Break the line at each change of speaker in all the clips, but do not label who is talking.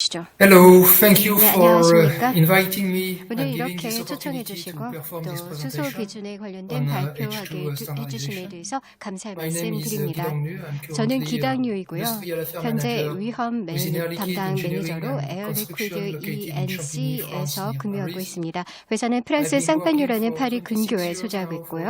Hello, thank you
네,
for
안녕하십니까?
inviting me
오늘
and giving
이렇게
this
초청해
opportunity to
주시고
perform
또
this
수소
presentation
기준에 관련된
on
발표하게
H2
해주심에
standardization.
대해서 감사의
My name
말씀
is
드립니다.
기동류. I'm
저는
currently
기당류이고요.
Industrial Affair
현재
Manager
위험
within Air Liquide
담당
Engineering
매니저로
and
에어 리퀴드
Construction located in Champigny, France,
ENC에서
near
근무하고
Paris.
있습니다. 회사는
I've
프랑스
been working
쌍파뉴라는
for
파리
26
근교에
years
소재하고
now for
있고요.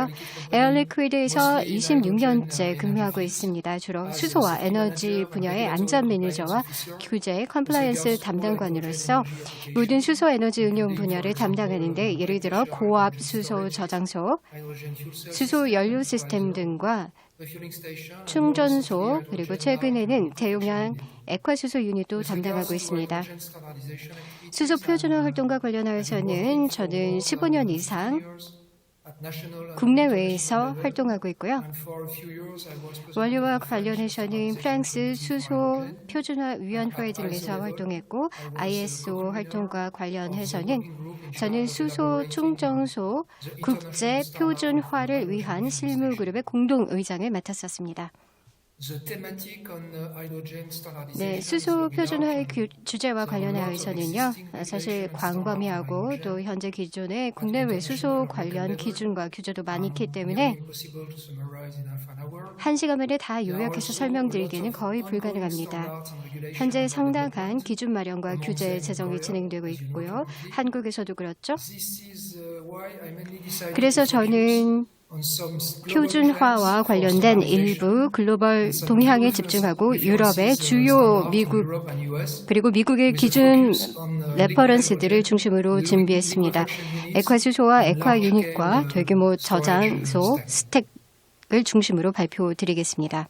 Air Liquide
에어
Company,
리퀴드에서
mostly in hydrogen
26년째
energy
근무하고
fields.
있습니다. 주로
As
수소와
safety
에너지
manager and
분야의
regulatory
안전 매니저와
compliance officer
규제
with
컴플라이언스
regards to all
담당관으로서
hydrogen energy applications,
모든 수소 에너지 응용
including, for
분야를
example,
담당하는데 예를 들어
high
고압
pressure
수소
hydrogen
저장소,
hydrogen fuel cell
수소
system,
연료
and
시스템
electrolyzer,
등과
refueling station, and more
충전소
recently,
그리고
hydrogen
최근에는
lab and
대용량
production.
액화수소 유닛도
With
담당하고
regards to
있습니다.
hydrogen standardization activities,
수소 표준화
I'm
활동과
been
관련하여서는
working for
저는
more
15년
than 50
이상
years at national and
국내외에서
international level,
활동하고 있고요.
and for a few years I was president
원료와
of the French
관련해서는
standardization
프랑스
committee for
수소
hydrogen.
표준화 위원회
At
등에서
ISO level,
활동했고
I was
ISO
co-convener
활동과
of the
관련해서는
working group in
저는
charge of
수소
elaborating
충전소
the international
국제
standard for
표준화를
hydrogen
위한
fueling
실무
station.
그룹의 공동 의장을 맡았었습니다.
The thematic on hydrogen standardization
네,
is
수소
very
표준화의
large.
주제와 관련하여서는요, 사실 광범위하고 또 현재 기존의 국내외 수소 관련 기준과 규제도 많이 있기 때문에
Impossible to summarize in half an hour.
한 시간 만에 다
There are
요약해서
also
설명드리기는
a lot of
거의
ongoing
불가능합니다.
standards and regulations
현재
under
상당한
development.
기준 마련과
among
규제
them
제정이
Korea,
진행되고
as you know,
있고요.
currently.
한국에서도 그렇죠.
This is why I mainly decided
그래서
to focus
저는
on some global
표준화와
trends for
관련된
standardization
일부 글로벌
and some
동향에
global
집중하고
differences
유럽의 주요
standards
미국
from Europe and US.
그리고 미국의
with a
기준
focus on,
레퍼런스들을
liquid
중심으로
hydrogen,
준비했습니다.
liquefaction units,
액화수소와
and
액화
large-scale,
유닛과 대규모
storage
저장소
stack.
스택을 중심으로 발표드리겠습니다.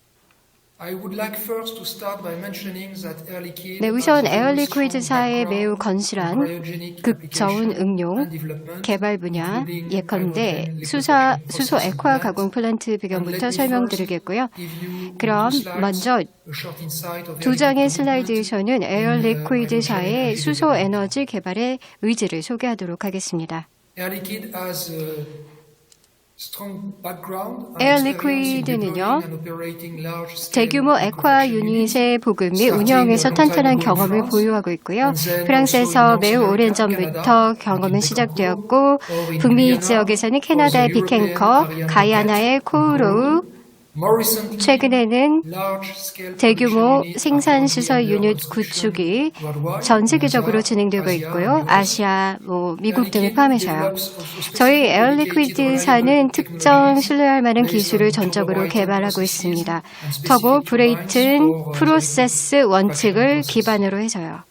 I would like first to start by mentioning that Air Liquide
네, 우선
has a
에어
very
리퀴드사의
strong
매우
background
건실한
in cryogenic
극저온
application
응용
and development,
개발 분야
including
예컨대
hydrogen
수소
liquefaction
액화
process
가공 플란트
and let
배경부터
me
설명드리겠고요.
first give you
그럼
two slides,
먼저
a short insight of
두
Air
장의
Liquide
슬라이드에서는 에어
in,
리퀴드사의
hydrogen
수소
development.
에너지 개발의 의지를 소개하도록 하겠습니다.
Air Liquide has a strong background and
에어
experience in
리퀴드는요,
deploying and operating large-scale
대규모 액화
liquefaction
유닛의
units,
보급 및
starting
운영에서
a long time
탄탄한
ago in
경험을
France,
보유하고 있고요.
and then
프랑스에서
also in
매우
North
오랜
America,
전부터
Canada,
경험은
in
시작되었고
or in
북미
Guyana,
지역에서는
or
캐나다의
the European
비켄커,
Ariane
가야나의
rocket,
코우로우,
More recently,
최근에는
large-scale
대규모
production units
생산
are
시설
currently under
유닛
construction
구축이
worldwide,
전 세계적으로
in
진행되고
Asia,
있고요.
US.
아시아, 미국
Air
등을
Liquide
포함해서요.
develops also
저희
specific
에어
dedicated
리퀴드사는
reliable
특정
technologies
신뢰할 만한
based
기술을
on
전적으로
turbo
개발하고
processes
있습니다.
and
터보
specific
브레이튼
turbines for
프로세스
the
원칙을
process.
기반으로 해서요.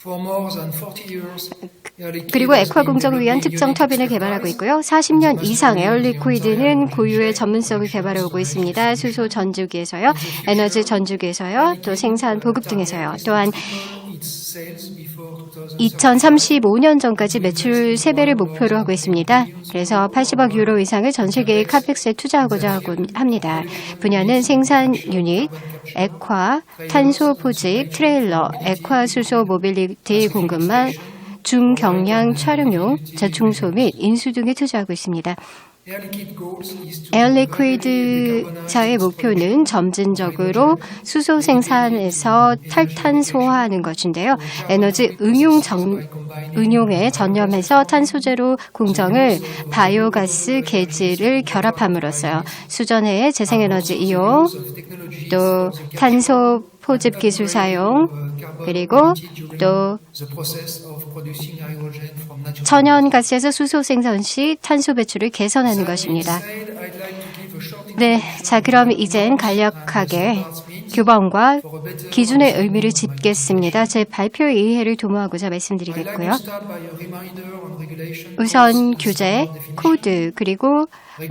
For more than 40 years, Air Liquide
그리고
has
액화
been
공정을 위한
developing
특정
unique
터빈을 개발하고
expertise
있고요. 40년 이상 에어 리퀴드는 고유의 전문성을 개발해오고 있습니다. 수소 전주기에서요, 에너지 전주기에서요, 또 생산 보급 등에서요. 또한 2035년 전까지 매출 3배를 목표로 하고 있습니다. 그래서 80억 유로 이상을 전 세계의 카펙스에 투자하고자 합니다. 분야는 생산 유닛, 액화, 탄소 포집, 트레일러, 액화 수소 모빌리티 공급망, 중경량 촬영용, 재충소 및 인수 등에 투자하고 있습니다. 에어 리퀴드사의 목표는 점진적으로 수소 생산에서 탈탄소화하는 것인데요. 에너지 응용에 전념해서 탄소제로 공정을 바이오가스 계지를 결합함으로써 수전해의 재생에너지 이용, 또 탄소 포집 기술 사용, 그리고 또 천연가스에서 수소 생산 시 탄소 배출을 개선하는 것입니다. 네, 자 그럼 이젠 간략하게 규범과 기준의 의미를 짚겠습니다. 제 발표 이해를 도모하고자 말씀드리겠고요. 우선 규제, 코드, 그리고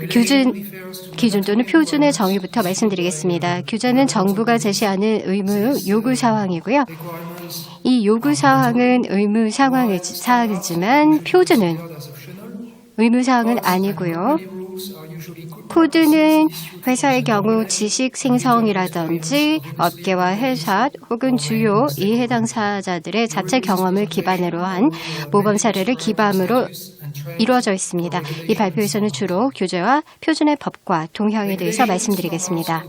기준 또는 표준의 정의부터 말씀드리겠습니다. 규제는 정부가 제시하는 의무 요구 사항이고요. 이 요구 사항은 의무 사항이지만 표준은 의무 사항은 아니고요. 코드는 회사의 경우 지식 생성이라든지 업계와 회사 혹은 주요 이 해당 사자들의 자체 경험을 기반으로 한 모범 사례를 기반으로 이루어져 있습니다. 이 발표에서는 주로 규제와 표준의 법과 동향에 대해서 말씀드리겠습니다.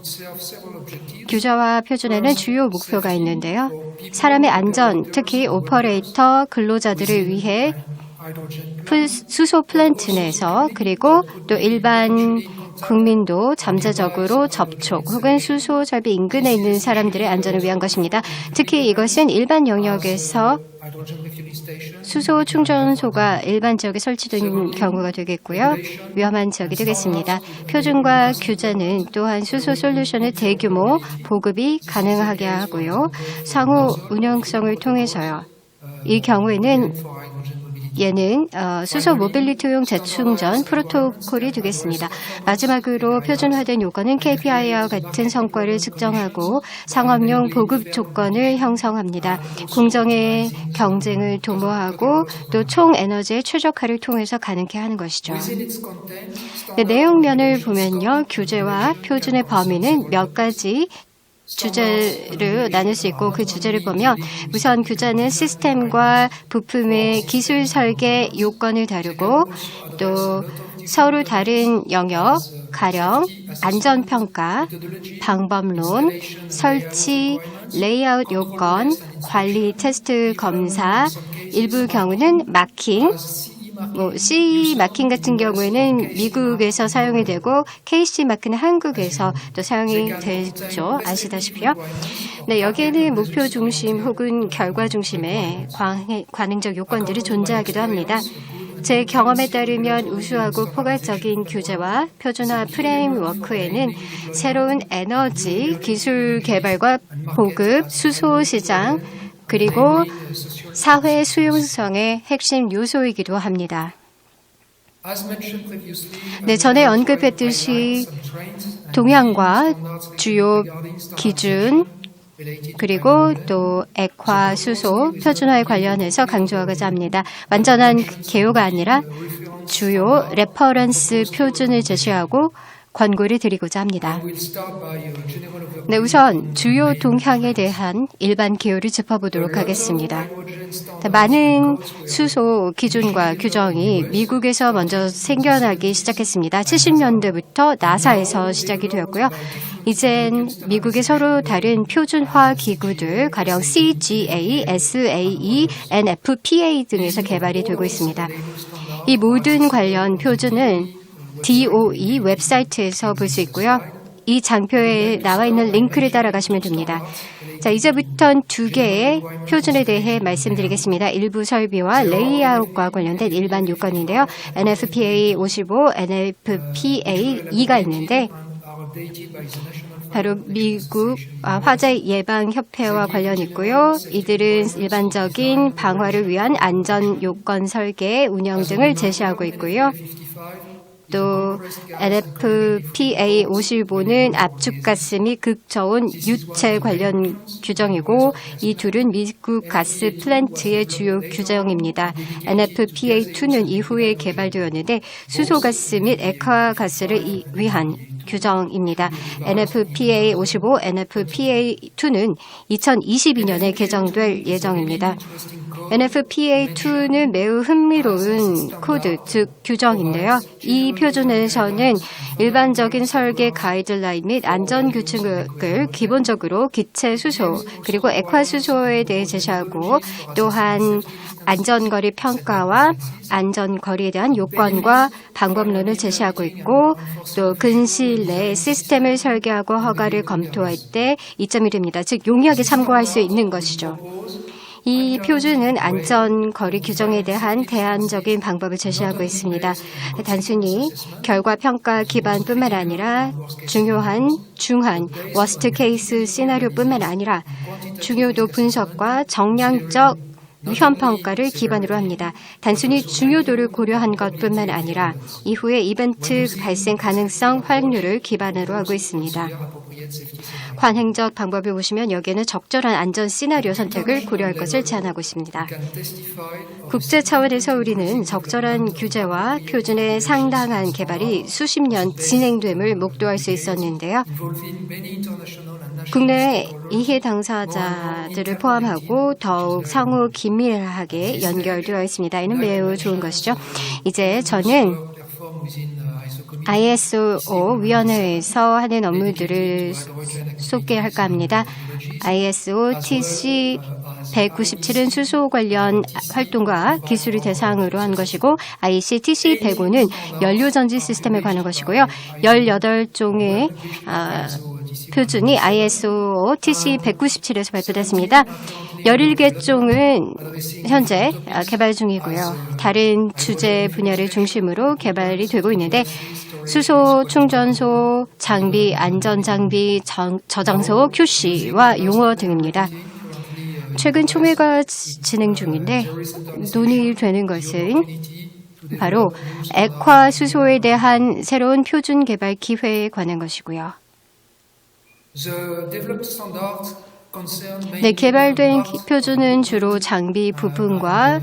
규제와 표준에는 주요 목표가 있는데요. 사람의 안전, 특히 오퍼레이터, 근로자들을 위해 수소 플랜트 내에서 그리고 또 일반 국민도 잠재적으로 접촉 혹은 수소 설비 인근에 있는 사람들의 안전을 위한 것입니다. 특히 이것은 일반 영역에서 수소 충전소가 일반 지역에 설치된 경우가 되겠고요. 위험한 지역이 되겠습니다. 표준과 규제는 또한 수소 솔루션의 대규모 보급이 가능하게 하고요. 상호 운영성을 통해서요. 이 경우에는 얘는 수소 모빌리티용 재충전 프로토콜이 되겠습니다. 마지막으로 표준화된 요건은 KPI와 같은 성과를 측정하고 상업용 보급 조건을 형성합니다. 공정의 경쟁을 도모하고 또 총 에너지의 최적화를 통해서 가능케 하는 것이죠. 네, 내용면을 보면요. 규제와 표준의 범위는 몇 가지 주제를 나눌 수 있고 그 주제를 보면 우선 규제는 시스템과 부품의 기술 설계 요건을 다루고 또 서로 다른 영역, 가령 안전평가, 방법론, 설치, 레이아웃 요건, 관리 테스트 검사, 일부 경우는 마킹, CE 마킹 같은 경우에는 미국에서 사용이 되고 KC 마크는 한국에서 또 사용이 되죠. 아시다시피요. 네, 여기에는 목표 중심 혹은 결과 중심의 관행적 요건들이 존재하기도 합니다. 제 경험에 따르면 우수하고 포괄적인 규제와 표준화 프레임워크에는 새로운 에너지, 기술 개발과 보급, 수소 시장, 그리고 사회 수용성의 핵심 요소이기도 합니다. 네, 전에 언급했듯이 동향과 주요 기준 그리고 또 액화, 수소, 표준화에 관련해서 강조하고자 합니다. 완전한 개요가 아니라 주요 레퍼런스 표준을 제시하고 권고를 드리고자 합니다. 네, 우선 주요 동향에 대한 일반 개요를 짚어보도록 하겠습니다. 많은 수소 기준과 규정이 미국에서 먼저 생겨나기 시작했습니다. 70년대부터 나사에서 시작이 되었고요. 이젠 미국의 서로 다른 표준화 기구들, 가령 CGA, SAE, NFPA 등에서 개발이 되고 있습니다. 이 모든 관련 표준은 DOE 웹사이트에서 볼 수 있고요. 이 장표에 나와 있는 링크를 따라가시면 됩니다. 자, 이제부터는 두 개의 표준에 대해 말씀드리겠습니다. 일부 설비와 레이아웃과 관련된 일반 요건인데요. NFPA 55, NFPA 2가 있는데 바로 미국 화재 예방 협회와 관련이 있고요. 이들은 일반적인 방화를 위한 안전 요건 설계, 운영 등을 제시하고 있고요. 또 NFPA 55는 압축가스 및 극저온 유체 관련 규정이고 이 둘은 미국 가스 플랜트의 주요 규정입니다. NFPA 2는 이후에 개발되었는데 수소가스 및 액화가스를 위한 규정입니다. NFPA 55, NFPA 2는 2022년에 개정될 예정입니다. NFPA 2는 매우 흥미로운 코드, 즉 규정인데요. 이 표준에서는 일반적인 설계 가이드라인 및 안전 규칙을 기본적으로 기체 수소 그리고 액화 수소에 대해 제시하고 또한 안전거리 평가와 안전거리에 대한 요건과 방법론을 제시하고 있고 또 근시일 내에 시스템을 설계하고 허가를 검토할 때 이점이 됩니다. 즉 용이하게 참고할 수 있는 것이죠. 이 표준은 안전거리 규정에 대한 대안적인 방법을 제시하고 있습니다. 단순히 결과평가 기반뿐만 아니라 중한 워스트 케이스 시나리오뿐만 아니라 중요도 분석과 정량적 위험평가를 기반으로 합니다. 단순히 중요도를 고려한 것뿐만 아니라 이후의 이벤트 발생 가능성 확률을 기반으로 하고 있습니다. 관행적 방법을 보시면 여기에는 적절한 안전 시나리오 선택을 고려할 것을 제안하고 있습니다. 국제 차원에서 우리는 적절한 규제와 표준의 상당한 개발이 수십 년 진행됨을 목도할 수 있었는데요. 국내 이해 당사자들을 포함하고 더욱 상호 긴밀하게 연결되어 있습니다. 이는 매우 좋은 것이죠. 이제 저는 ISO 위원회에서 하는 업무들을 소개할까 합니다. ISO TC 197은 수소 관련 활동과 기술을 대상으로 한 것이고 IEC TC 105는 연료 전지 시스템에 관한 것이고요. 18종의 표준이 ISO TC 197에서 발표됐습니다. 17개종은 현재 개발 중이고요. 다른 주제 분야를 중심으로 개발이 되고 있는데 수소 충전소, 장비, 안전장비, 저장소, QC와 용어 등입니다. 최근 총회가 진행 중인데 논의되는 것은 바로 액화 수소에 대한 새로운 표준 개발 기회에 관한 것이고요. 네, 개발된 표준은 주로 장비 부품과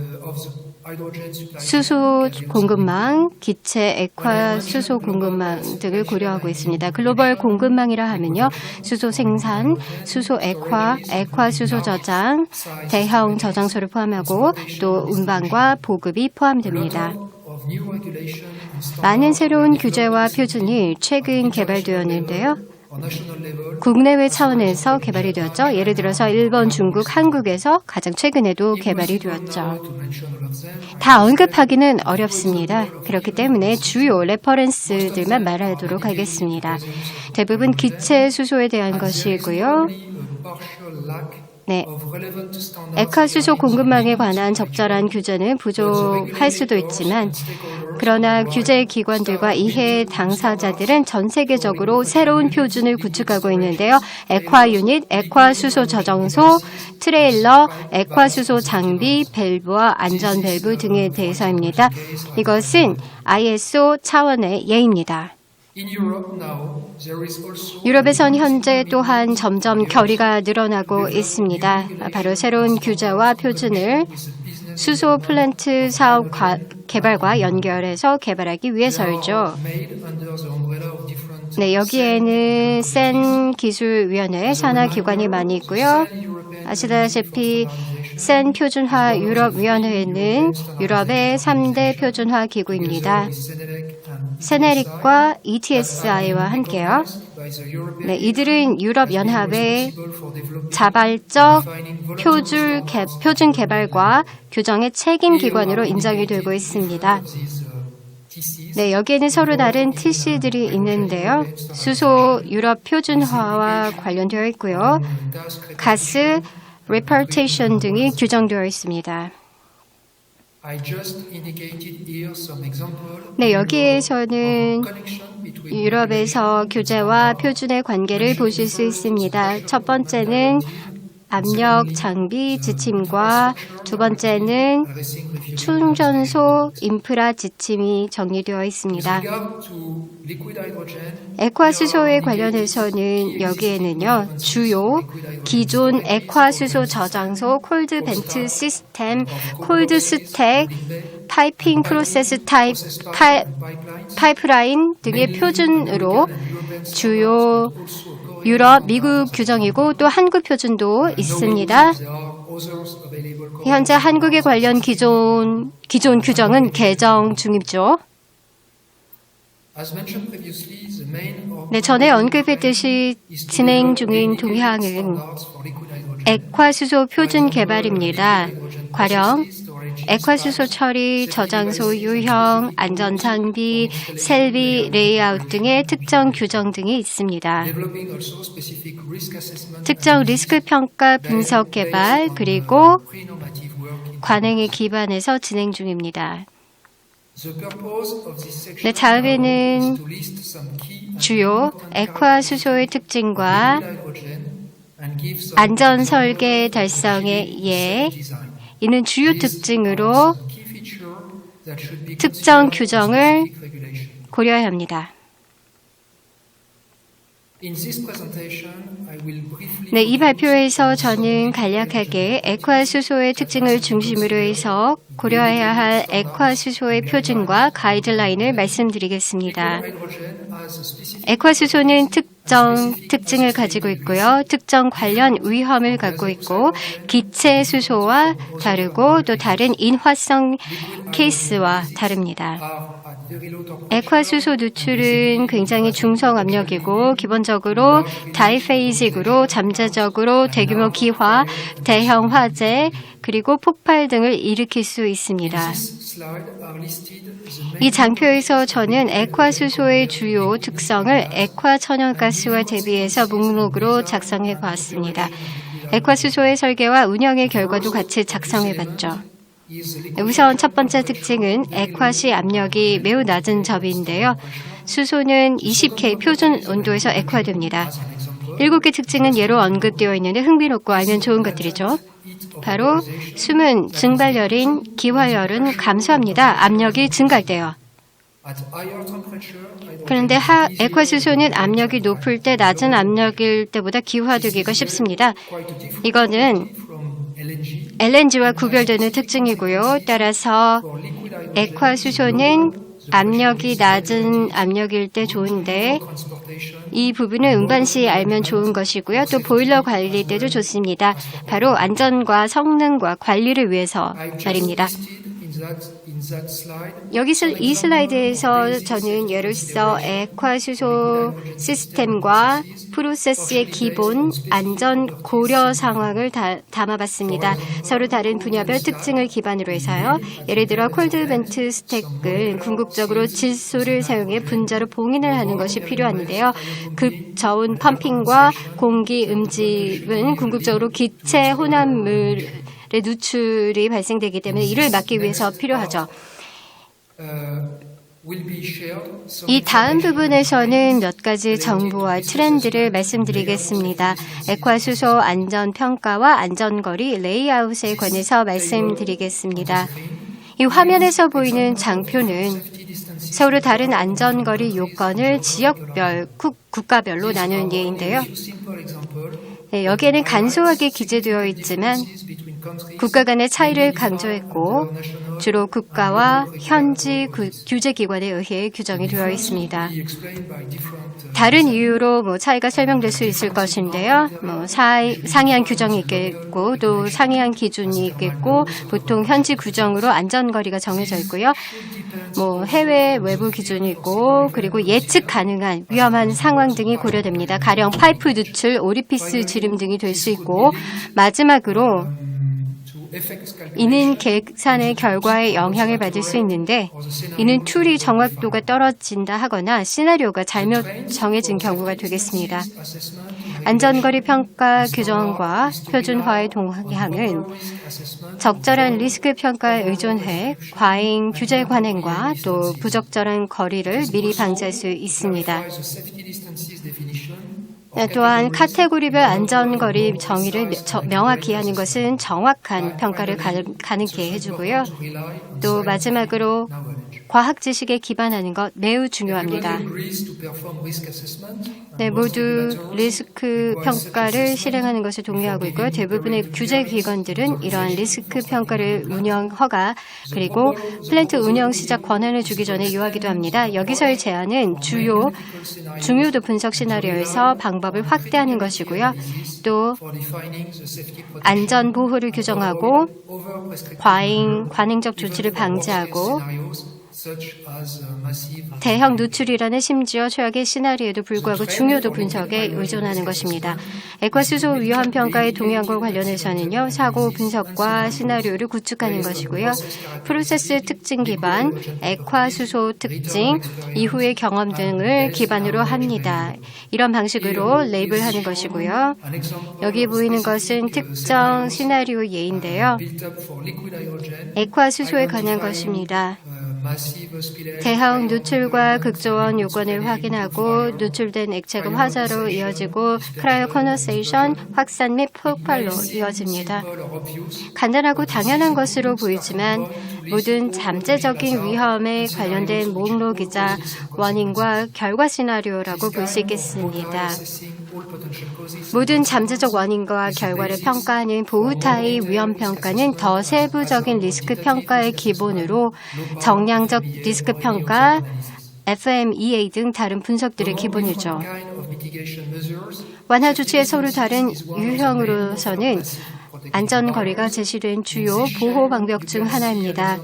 수소 공급망, 기체 액화 수소 공급망 등을 고려하고 있습니다. 글로벌 공급망이라 하면요, 수소 생산, 수소 액화, 액화 수소 저장, 대형 저장소를 포함하고 또 운반과 보급이 포함됩니다. 많은 새로운 규제와 표준이 최근 개발되었는데요. 국내외 차원에서 개발이 되었죠. 예를 들어서 일본, 중국, 한국에서 가장 최근에도 개발이 되었죠. 다 언급하기는 어렵습니다. 그렇기 때문에 주요 레퍼런스들만 말하도록 하겠습니다. 대부분 기체 수소에 대한 것이고요. 네, 액화 수소 공급망에 관한 적절한 규제는 부족할 수도 있지만 그러나 규제 기관들과 이해 당사자들은 전 세계적으로 새로운 표준을 구축하고 있는데요. 액화 유닛, 액화 수소 저장소, 트레일러, 액화 수소 장비, 밸브와 안전 밸브 등에 대해서입니다. 이것은 ISO 차원의 예입니다. 유럽에선 현재 또한 점점 결의가 늘어나고 있습니다. 바로 새로운 규제와 표준을 수소 플랜트 사업 개발과 연결해서 개발하기 위해서이죠. 네, 여기에는 센 기술위원회 산하 기관이 많이 있고요. 아시다시피 센 표준화 유럽위원회는 유럽의 3대 표준화 기구입니다. 세네릭과 ETSI와 함께요. 네, 이들은 유럽연합의 자발적 표준 개발과 규정의 책임 기관으로 인정이 되고 있습니다. 네, 여기에는 서로 다른 TC들이 있는데요. 수소 유럽 표준화와 관련되어 있고요. 가스, repartition 등이 규정되어 있습니다. 네, 여기에서는 유럽에서 규제와 표준의 관계를 보실 수 있습니다. 첫 번째는 압력 장비 지침과 두 번째는 충전소 인프라 지침이 정리되어 있습니다. 액화 수소에 관련해서는 여기에는요, 주요 기존 액화 수소 저장소, 콜드 벤트 시스템, 콜드 스택, 파이핑 프로세스 타입, 파이프라인 등의 표준으로 주요 유럽, 미국 규정이고 또 한국 표준도 있습니다. 현재 한국에 관련 기존 규정은 개정 중이죠. 네, 전에 언급했듯이 진행 중인 동향은 액화수소 표준 개발입니다. 과령, 액화수소 처리, 저장소 유형, 안전장비, 셀비, 레이아웃 등의 특정 규정 등이 있습니다. 특정 리스크 평가 분석 개발, 그리고 관행에 기반해서 진행 중입니다. 네, 다음에는 주요 액화수소의 특징과 안전 설계 달성의 예, 이는 주요 특징으로 특정 규정을 고려해야 합니다. 네, 이 발표에서 저는 간략하게 액화수소의 특징을 중심으로 해서 고려해야 할 액화수소의 표준과 가이드라인을 말씀드리겠습니다. 액화수소는 특정 특징을 가지고 있고요. 특정 관련 위험을 갖고 있고 기체 수소와 다르고 또 다른 인화성 케이스와 다릅니다. 액화수소 누출은 굉장히 중성 압력이고 기본적으로 다이페이직으로 잠재적으로 대규모 기화, 대형 화재, 그리고 폭발 등을 일으킬 수 있습니다. 이 장표에서 저는 액화수소의 주요 특성을 액화천연가스와 대비해서 목록으로 작성해 보았습니다. 액화수소의 설계와 운영의 결과도 같이 작성해 봤죠. 우선 첫 번째 특징은 액화시 압력이 매우 낮은 점인데요. 수소는 20K 표준 온도에서 액화됩니다. 7개 특징은 예로 언급되어 있는데 흥미롭고 알면 좋은 것들이죠. 바로 숨은 증발열인 기화열은 감소합니다. 압력이 증가할 때요. 그런데 액화수소는 압력이 높을 때 낮은 압력일 때보다 기화되기가 쉽습니다. 이거는 LNG와 구별되는 특징이고요. 따라서 액화수소는 압력이 낮은 압력일 때 좋은데 이 부분은 운반시 알면 좋은 것이고요. 또 보일러 관리 때도 좋습니다. 바로 안전과 성능과 관리를 위해서 말입니다. 여기서 이 슬라이드에서 저는 예로서 액화수소 시스템과 프로세스의 기본 안전 고려 상황을 담아봤습니다. 서로 다른 분야별 특징을 기반으로 해서요. 예를 들어 콜드벤트 스택은 궁극적으로 질소를 사용해 분자로 봉인을 하는 것이 필요한데요. 급저온 펌핑과 공기 음집은 궁극적으로 기체 혼합물 누출이 발생되기 때문에 이를 막기 위해서 필요하죠. 이 다음 부분에서는 몇 가지 정보와 트렌드를 말씀드리겠습니다. 액화수소 안전평가와 안전거리 레이아웃에 관해서 말씀드리겠습니다. 이 화면에서 보이는 장표는 서로 다른 안전거리 요건을 지역별, 국가별로 나눈 예인데요. 네, 여기에는 간소하게 기재되어 있지만 국가 간의 차이를 강조했고 주로 국가와 현지 규제기관에 의해 규정이 되어 있습니다. 다른 이유로 차이가 설명될 수 있을 것인데요. 상이한 규정이 있겠고 또 상이한 기준이 있겠고 보통 현지 규정으로 안전거리가 정해져 있고요. 해외 외부 기준이 있고 그리고 예측 가능한 위험한 상황 등이 고려됩니다. 가령 파이프 누출, 오리피스 지름 등이 될 수 있고 마지막으로 이는 계산의 결과에 영향을 받을 수 있는데 이는 툴이 정확도가 떨어진다 하거나 시나리오가 잘못 정해진 경우가 되겠습니다. 안전거리 평가 규정과 표준화의 동향은 적절한 리스크 평가에 의존해 과잉 규제 관행과 또 부적절한 거리를 미리 방지할 수 있습니다. 또한 카테고리별 안전거리 정의를 명확히 하는 것은 정확한 평가를 가능케 해주고요. 또 마지막으로 과학 지식에 기반하는 것 매우 중요합니다. 네, 모두 리스크 평가를 실행하는 것을 동의하고 있고요. 대부분의 규제 기관들은 이러한 리스크 평가를 운영 허가 그리고 플랜트 운영 시작 권한을 주기 전에 요하기도 합니다. 여기서의 제안은 중요도 분석 시나리오에서 방법을 확대하는 것이고요. 또 안전 보호를 규정하고 관행적 조치를 방지하고 대형 누출이라는 심지어 최악의 시나리오에도 불구하고 중요도 분석에 의존하는 것입니다. 액화수소 위험 평가에 동의한 것 관련해서는요. 사고 분석과 시나리오를 구축하는 것이고요. 프로세스 특징 기반, 액화수소 특징, 이후의 경험 등을 기반으로 합니다. 이런 방식으로 레이블하는 것이고요. 여기 보이는 것은 특정 시나리오 예인데요. 액화수소에 관한 것입니다. 대형 누출과 극저온 요건을 확인하고 누출된 액체가 화자로 이어지고 크라이오 컨덴세이션, 확산 및 폭발로 이어집니다. 간단하고 당연한 것으로 보이지만 모든 잠재적인 위험에 관련된 목록이자 원인과 결과 시나리오라고 볼 수 있겠습니다. 모든 잠재적 원인과 결과를 평가하는 보우타의 위험 평가는 더 세부적인 리스크 평가의 기본으로 정량적 리스크 평가, FMEA 등 다른 분석들의 기본이죠. 완화 조치의 서로 다른 유형으로서는 안전거리가 제시된 주요 보호 방법 중 하나입니다.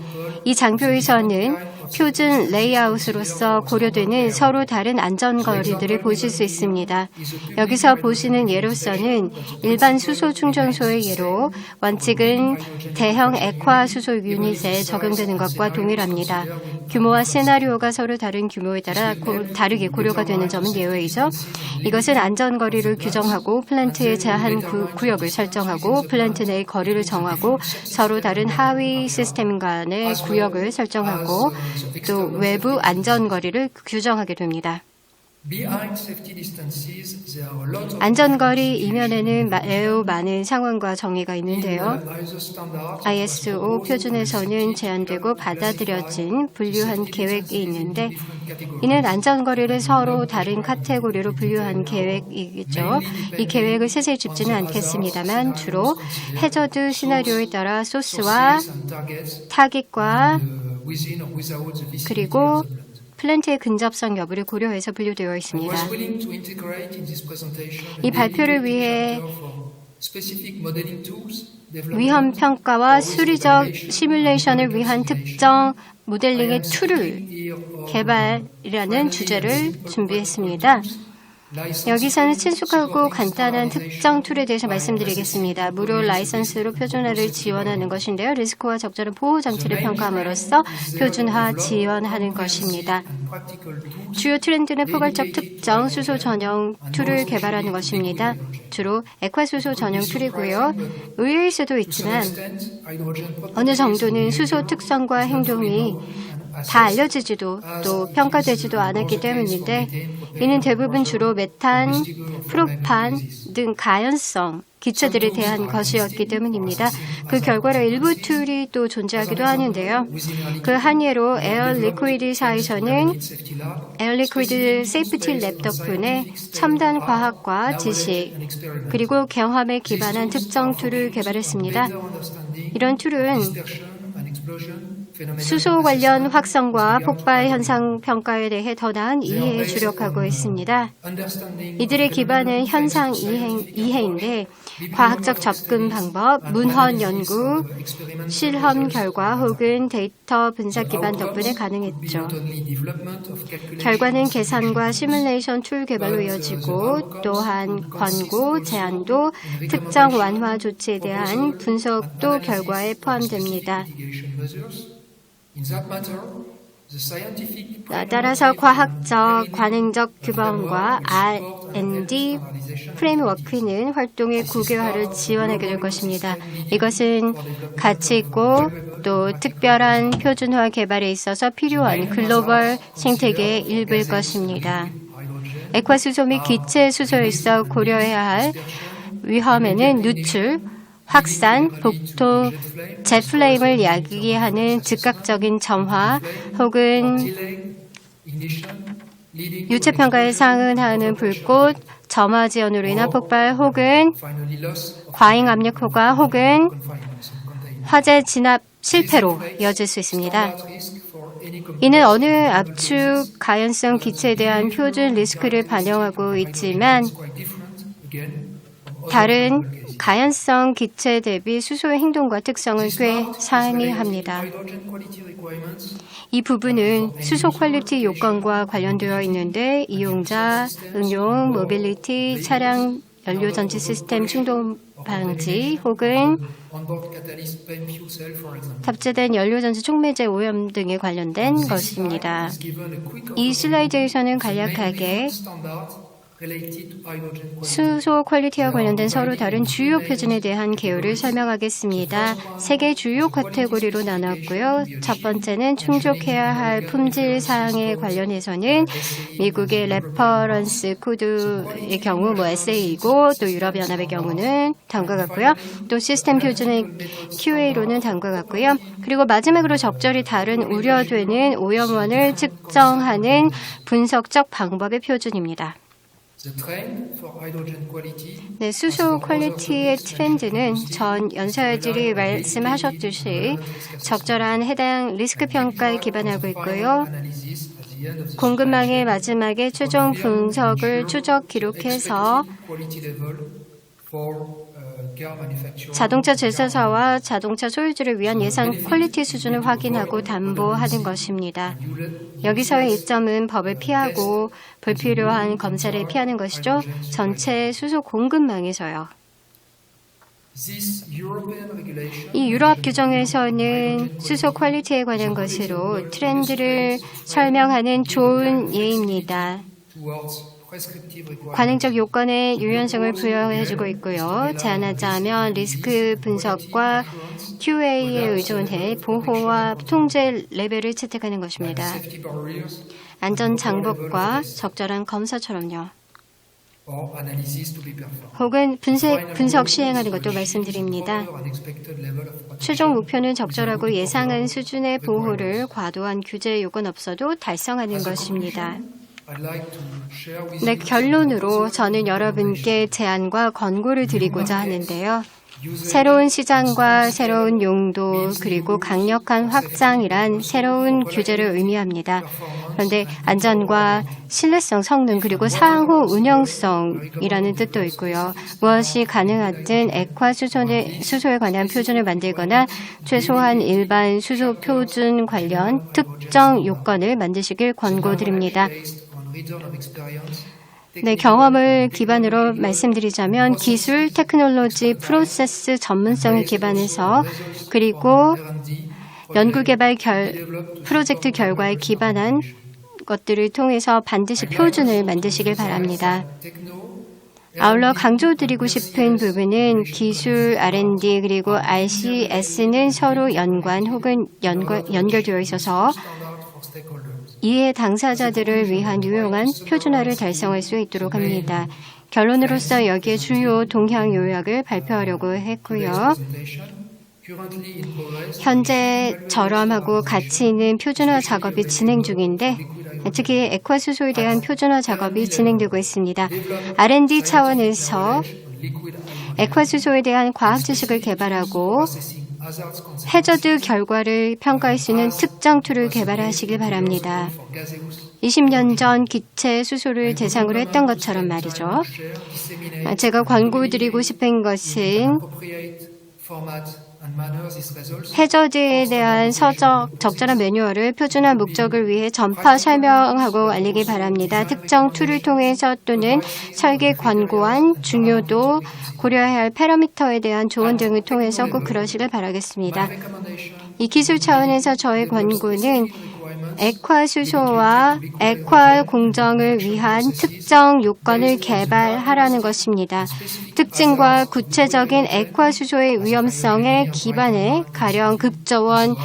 이 장표에서는 표준 레이아웃으로서 고려되는 서로 다른 안전거리들을 보실 수 있습니다. 여기서 보시는 예로서는 일반 수소 충전소의 예로 원칙은 대형 액화 수소 유닛에 적용되는 것과 동일합니다. 규모와 시나리오가 서로 다른 규모에 따라 다르게 고려가 되는 점은 예외이죠. 이것은 안전거리를 규정하고 플랜트의 제한 구역을 설정하고 플랜트 내의 거리를 정하고 서로 다른 하위 시스템 간의 구역을 설정하고 또 외부 안전거리를 규정하게 됩니다. 안전거리 이면에는 매우 많은 상황과 정의가 있는데요. ISO 표준에서는 제한되고 받아들여진 분류한 계획이 있는데 이는 안전거리를 서로 다른 카테고리로 분류한 계획이겠죠. 이 계획을 세세히 짚지는 않겠습니다만 주로 해저드 시나리오에 따라 소스와 타깃과 그리고 플랜트의 근접성 여부를 고려해서 분류되어 있습니다. 이 발표를 위해 위험 평가와 수리적 시뮬레이션을 위한 특정 모델링의 툴을 개발이라는 주제를 준비했습니다. 여기서는 친숙하고 간단한 특정 툴에 대해서 말씀드리겠습니다. 무료 라이선스로 표준화를 지원하는 것인데요. 리스크와 적절한 보호 장치를 평가함으로써 표준화 지원하는 것입니다. 주요 트렌드는 포괄적 특정 수소 전용 툴을 개발하는 것입니다. 주로 액화수소 전용 툴이고요. 의외일 수도 있지만 어느 정도는 수소 특성과 행동이 다 알려지지도 또 평가되지도 않았기 때문인데 이는 대부분 주로 메탄, 프로판 등 가연성 기체들에 대한 것이었기 때문입니다. 그 결과로 일부 툴이 또 존재하기도 하는데요. 그 한 예로 에어 리퀴드사에서는 에어 리퀴드 세이프티 랩 덕분에 첨단 과학과 지식 그리고 경험에 기반한 특정 툴을 개발했습니다. 이런 툴은 수소 관련 확성과 폭발 현상 평가에 대해 더 나은 이해에 주력하고 있습니다. 이들의 기반은 현상 이해인데 과학적 접근 방법, 문헌 연구, 실험 결과 혹은 데이터 분석 기반 덕분에 가능했죠. 결과는 계산과 시뮬레이션 툴 개발로 이어지고 또한 권고, 제한도, 특정 완화 조치에 대한 분석도 결과에 포함됩니다. 따라서 과학적, 관행적 규범과 R&D 프레임워크는 활동의 국유화를 지원하게 될 것입니다. 이것은 가치 있고 또 특별한 표준화 개발에 있어서 필요한 글로벌 생태계의 일부일 것입니다. 액화수소 및 기체수소에서 고려해야 할 위험에는 누출, 확산, 복도, 젯플레임을 야기하는 즉각적인 점화 혹은 유체평가에 상응하는 불꽃, 점화 지연으로 인한 폭발 혹은 과잉 압력 효과 혹은 화재 진압 실패로 이어질 수 있습니다. 이는 어느 압축 가연성 기체에 대한 표준 리스크를 반영하고 있지만 다른 가연성 기체 대비 수소의 행동과 특성을 꽤 상이합니다. 이 부분은 수소 퀄리티 요건과 관련되어 있는데 이용자, 응용, 모빌리티, 차량 연료전지 시스템 충돌 방지 혹은 탑재된 연료전지 촉매제 오염 등에 관련된 것입니다. 이 슬라이드에서는 간략하게 수소 퀄리티와 관련된 서로 다른 주요 표준에 대한 개요를 설명하겠습니다. 세 개 주요 카테고리로 나눴고요. 첫 번째는 충족해야 할 품질 사항에 관련해서는 미국의 레퍼런스 코드의 경우 SA이고 또 유럽연합의 경우는 다음과 같고요. 또 시스템 표준의 QA로는 다음과 같고요. 그리고 마지막으로 적절히 다른 우려되는 오염원을 측정하는 분석적 방법의 표준입니다. 네, 수소 퀄리티의 트렌드는 전 연사들이 말씀하셨듯이 적절한 해당 리스크 평가에 기반하고 있고요. 공급망의 마지막에 최종 분석을 추적 기록해서 자동차 제조사와 자동차 소유주를 위한 예상 퀄리티 수준을 확인하고 담보하는 것입니다. 여기서의 이점은 법을 피하고 불필요한 검사를 피하는 것이죠. 전체 수소 공급망에서요. 이 유럽 규정에서는 수소 퀄리티에 관한 것으로 트렌드를 설명하는 좋은 예입니다. 관행적 요건에 유연성을 부여해주고 있고요. 제안하자면 리스크 분석과 QA에 의존해 보호와 통제 레벨을 채택하는 것입니다. 안전 장벽과 적절한 검사처럼요. 혹은 분석 시행하는 것도 말씀드립니다. 최종 목표는 적절하고 예상한 수준의 보호를 과도한 규제 요건 없어도 달성하는 것입니다. 네, 결론으로 저는 여러분께 제안과 권고를 드리고자 하는데요. 새로운 시장과 새로운 용도 그리고 강력한 확장이란 새로운 규제를 의미합니다. 그런데 안전과 신뢰성, 성능 그리고 상호 운영성이라는 뜻도 있고요. 무엇이 가능하든 액화 수소에 관한 표준을 만들거나 최소한 일반 수소 표준 관련 특정 요건을 만드시길 권고드립니다. 네, 경험을 기반으로 말씀드리자면 기술, 테크놀로지, 프로세스 전문성을 기반해서 그리고 연구개발 프로젝트 결과에 기반한 것들을 통해서 반드시 표준을 만드시길 바랍니다. 아울러 강조드리고 싶은 부분은 기술, R&D 그리고 RCS는 서로 연관 혹은 연결되어 있어서 이해 당사자들을 위한 유용한 표준화를 달성할 수 있도록 합니다. 결론으로서 여기에 주요 동향 요약을 발표하려고 했고요. 현재 저렴하고 가치 있는 표준화 작업이 진행 중인데 특히 액화수소에 대한 표준화 작업이 진행되고 있습니다. R&D 차원에서 액화수소에 대한 과학 지식을 개발하고 해저드 결과를 평가할 수 있는 특정 툴을 개발하시길 바랍니다. 20년 전 기체 수소를 대상으로 했던 것처럼 말이죠. 제가 권고드리고 싶은 것은 해저드에 대한 적절한 매뉴얼을 표준화 목적을 위해 전파 설명하고 알리기 바랍니다. 특정 툴을 통해서 또는 설계 권고안, 중요도, 고려해야 할 패러미터에 대한 조언 등을 통해서 꼭 그러시길 바라겠습니다. 이 기술 차원에서 저의 권고는 액화수소와 액화 공정을 위한 특정 요건을 개발하라는 것입니다. 특징과 구체적인 액화수소의 위험성에 기반해 가령 급저원,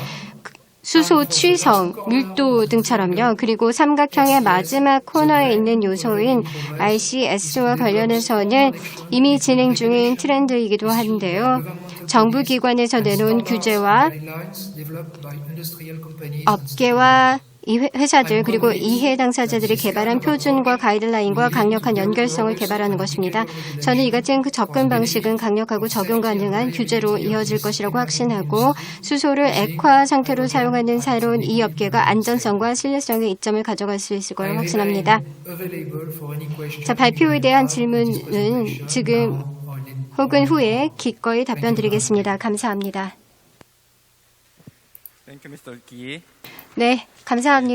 수소 취성, 밀도 등처럼요. 그리고 삼각형의 마지막 코너에 있는 요소인 RCS와 관련해서는 이미 진행 중인 트렌드이기도 한데요. 정부 기관에서 내놓은 규제와 업계와 이 회사들 그리고 이해 당사자들이 개발한 표준과 가이드라인과 강력한 연결성을 개발하는 것입니다. 저는 이 같은 접근 방식은 강력하고 적용 가능한 규제로 이어질 것이라고 확신하고 수소를 액화 상태로 사용하는 새로운 이 업계가 안전성과 신뢰성의 이점을 가져갈 수 있을 거라고 확신합니다. 자, 발표에 대한 질문은 지금 혹은 후에 기꺼이 답변 드리겠습니다. 감사합니다.
Thank you, Mr. Ki.
네, 감사합니다.